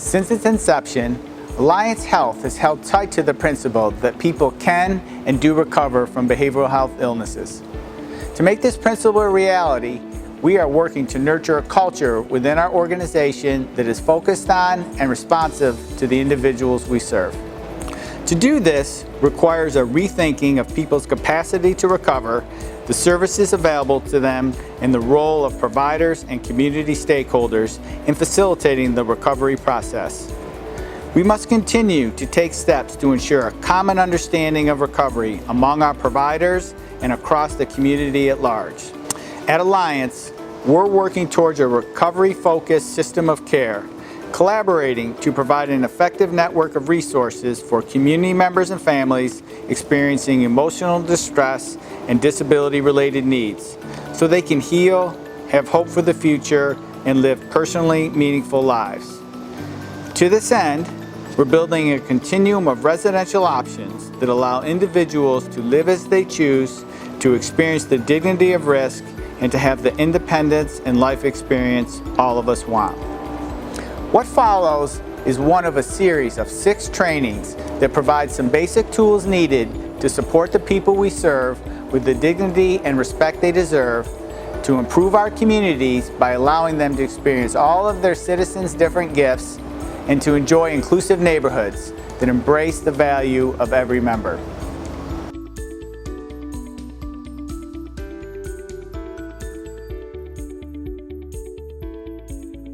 Since its inception, Alliance Health has held tight to the principle that people can and do recover from behavioral health illnesses. To make this principle a reality, we are working to nurture a culture within our organization that is focused on and responsive to the individuals we serve. To do this requires a rethinking of people's capacity to recover, the services available to them, and the role of providers and community stakeholders in facilitating the recovery process. We must continue to take steps to ensure a common understanding of recovery among our providers and across the community at large. At Alliance, we're working towards a recovery-focused system of care, collaborating to provide an effective network of resources for community members and families experiencing emotional distress and disability-related needs, so they can heal, have hope for the future, and live personally meaningful lives. To this end, we're building a continuum of residential options that allow individuals to live as they choose, to experience the dignity of risk, and to have the independence and life experience all of us want. What follows is one of a series of 6 trainings that provide some basic tools needed to support the people we serve with the dignity and respect they deserve, to improve our communities by allowing them to experience all of their citizens' different gifts, and to enjoy inclusive neighborhoods that embrace the value of every member.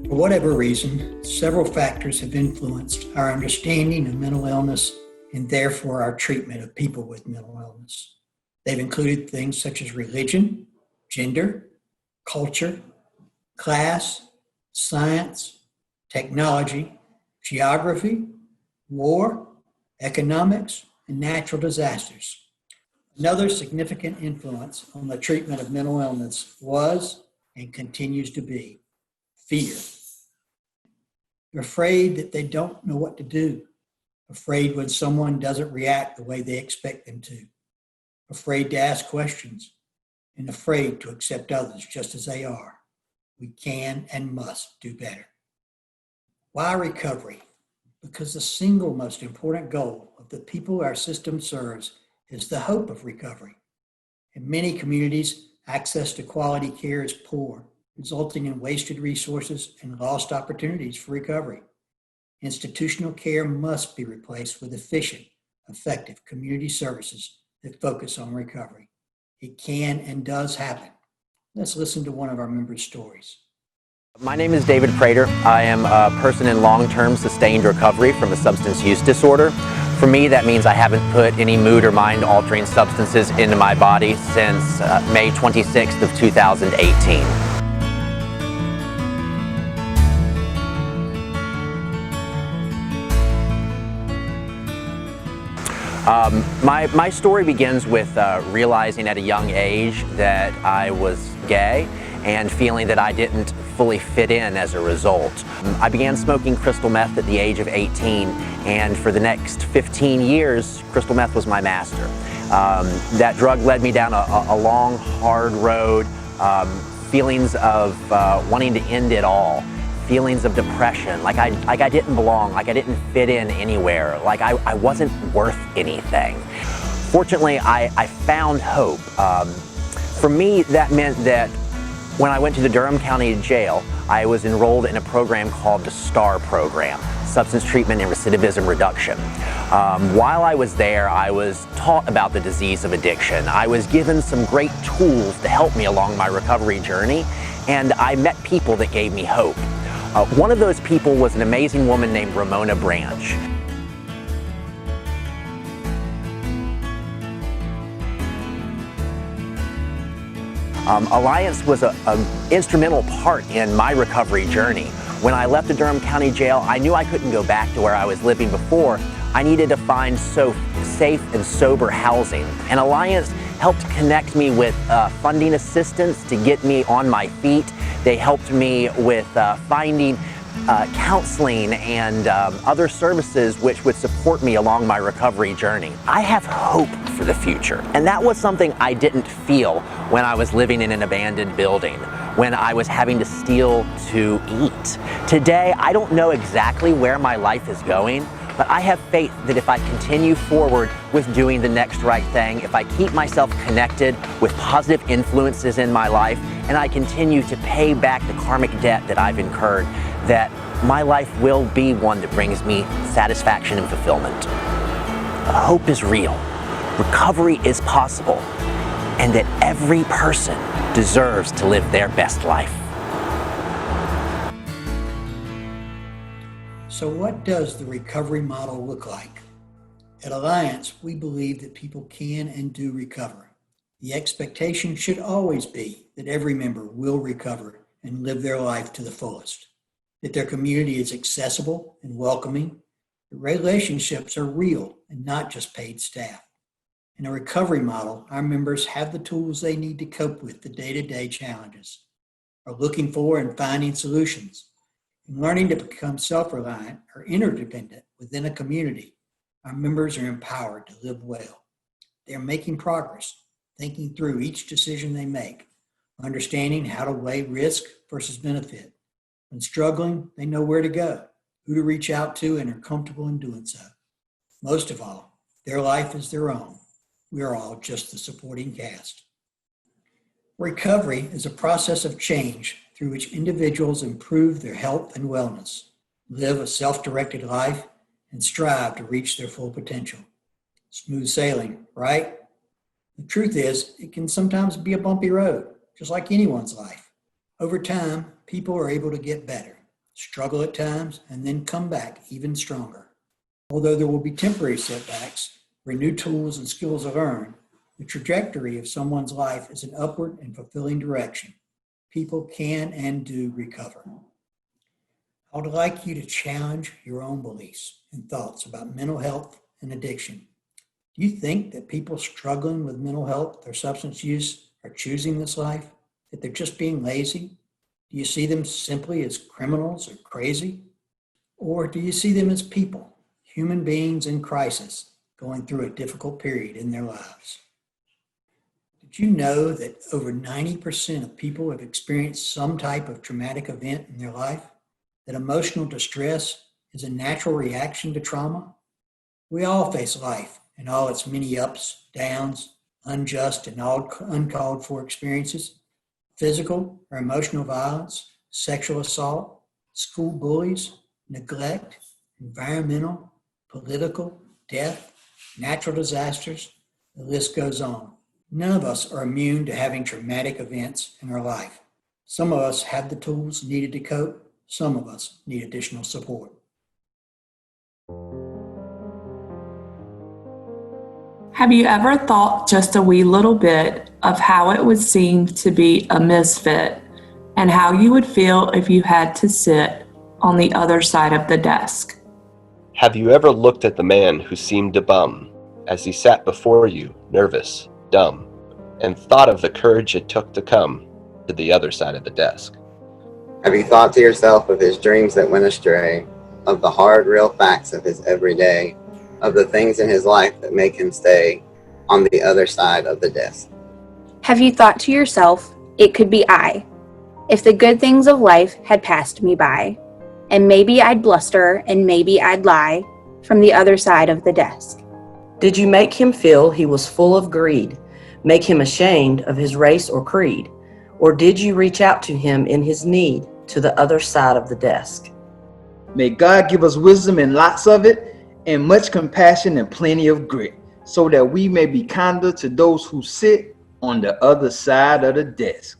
For whatever reason, several factors have influenced our understanding of mental illness and therefore our treatment of people with mental illness. They've included things such as religion, gender, culture, class, science, technology, geography, war, economics, and natural disasters. Another significant influence on the treatment of mental illness was and continues to be fear. They're afraid that they don't know what to do, afraid when someone doesn't react the way they expect them to, afraid to ask questions, and afraid to accept others just as they are. We can and must do better. Why recovery? Because the single most important goal of the people our system serves is the hope of recovery. In many communities, access to quality care is poor, resulting in wasted resources and lost opportunities for recovery. Institutional care must be replaced with efficient, effective community services that focus on recovery. It can and does happen. Let's listen to one of our members' stories. My name is David Prater. I am a person in long-term sustained recovery from a substance use disorder. For me, that means I haven't put any mood or mind-altering substances into my body since May 26th of 2018. My story begins with realizing at a young age that I was gay and feeling that I didn't fully fit in as a result. I began smoking crystal meth at the age of 18, and for the next 15 years, crystal meth was my master. That drug led me down a long, hard road, feelings of wanting to end it all. Feelings of depression, like I didn't belong, like I didn't fit in anywhere, like I wasn't worth anything. Fortunately, I found hope. For me, that meant that when I went to the Durham County Jail, I was enrolled in a program called the STAR program, Substance Treatment and Recidivism Reduction. While I was there, I was taught about the disease of addiction. I was given some great tools to help me along my recovery journey, and I met people that gave me hope. One of those people was an amazing woman named Ramona Branch. Alliance was an instrumental part in my recovery journey. When I left the Durham County Jail, I knew I couldn't go back to where I was living before. I needed to find safe and sober housing. And Alliance helped connect me with funding assistance to get me on my feet. They helped me with finding counseling and other services which would support me along my recovery journey. I have hope for the future, and that was something I didn't feel when I was living in an abandoned building. when I was having to steal to eat. Today, I don't know exactly where my life is going, but I have faith that if I continue forward with doing the next right thing, if I keep myself connected with positive influences in my life, and I continue to pay back the karmic debt that I've incurred, that my life will be one that brings me satisfaction and fulfillment. Hope is real, recovery is possible, and that every person deserves to live their best life. So what does the recovery model look like? At Alliance, we believe that people can and do recover. The expectation should always be that every member will recover and live their life to the fullest, that their community is accessible and welcoming, that relationships are real and not just paid staff. In a recovery model, our members have the tools they need to cope with the day-to-day challenges, are looking for and finding solutions, and learning to become self-reliant or interdependent within a community. Our members are empowered to live well. They are making progress, thinking through each decision they make, understanding how to weigh risk versus benefit. When struggling, they know where to go, who to reach out to, and are comfortable in doing so. Most of all, their life is their own. We are all just the supporting cast. Recovery is a process of change through which individuals improve their health and wellness, live a self-directed life, and strive to reach their full potential. Smooth sailing, right? The truth is, it can sometimes be a bumpy road, just like anyone's life. Over time, people are able to get better, struggle at times, and then come back even stronger. Although there will be temporary setbacks where new tools and skills are learned, the trajectory of someone's life is an upward and fulfilling direction. People can and do recover. I would like you to challenge your own beliefs and thoughts about mental health and addiction. Do you think that people struggling with mental health or substance use are choosing this life? That they're just being lazy? Do you see them simply as criminals or crazy? Or do you see them as people, human beings in crisis, going through a difficult period in their lives? Did you know that over 90% of people have experienced some type of traumatic event in their life? That emotional distress is a natural reaction to trauma? We all face life and all its many ups, downs, unjust and uncalled for experiences, physical or emotional violence, sexual assault, school bullies, neglect, environmental, political, death, natural disasters, the list goes on. None of us are immune to having traumatic events in our life. Some of us have the tools needed to cope. Some of us need additional support. Have you ever thought just a wee little bit of how it would seem to be a misfit and how you would feel if you had to sit on the other side of the desk? Have you ever looked at the man who seemed to bum as he sat before you, nervous, dumb, and thought of the courage it took to come to the other side of the desk? Have you thought to yourself of his dreams that went astray, of the hard, real facts of his everyday, of the things in his life that make him stay on the other side of the desk? Have you thought to yourself, it could be I, if the good things of life had passed me by, and maybe I'd bluster and maybe I'd lie from the other side of the desk? Did you make him feel he was full of greed, make him ashamed of his race or creed? Or did you reach out to him in his need to the other side of the desk? May God give us wisdom and lots of it, and much compassion and plenty of grit, so that we may be kinder to those who sit on the other side of the desk.